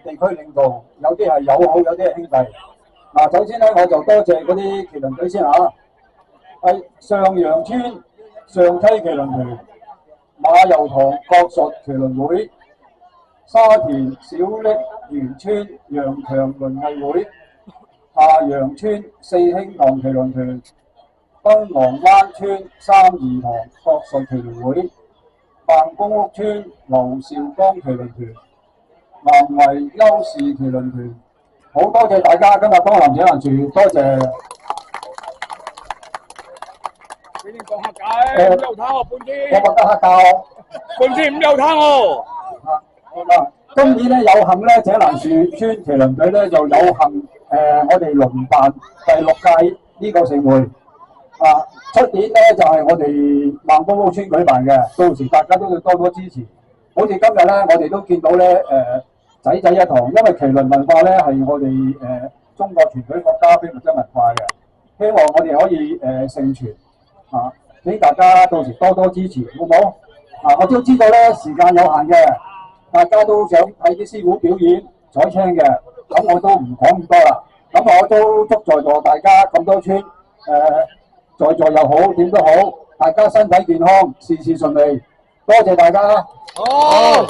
地區領導，有啲係友好，有啲係兄弟。嗱，首先咧我就多謝嗰啲麒麟隊先嚇，係上陽村上溪麒麟團、馬油塘國術麒麟會、沙田小瀝源村楊強麟藝會、下陽村四興堂麒麟團、燈籠灣村三義堂國術麒麟會、辦公屋村劉兆剛麒麟團、南圍優士麒麟團，好多謝大家今日光臨請人住，多謝。俾你講下偈，五有攤喎，半天。我覺得下教。半天五有攤喎。今年咧有幸咧，井欄樹村麒麟隊咧就有幸我哋輪辦第6屆呢個盛會。出年咧就係我哋孟公屋村舉辦嘅，到時大家都要多多支持。好似今日咧，我哋都見到咧仔仔一堂，因為麒麟文化咧係我哋中國傳統國家非物質文化嘅，希望我哋可以承傳俾大家到時多多支持，好唔好？我都知道咧時間有限嘅，大家都想睇啲師傅表演彩青嘅，咁我都唔講咁多啦。咁我都祝在座大家咁多村在座又好，點都好，大家身體健康，事事順利，多謝大家。好。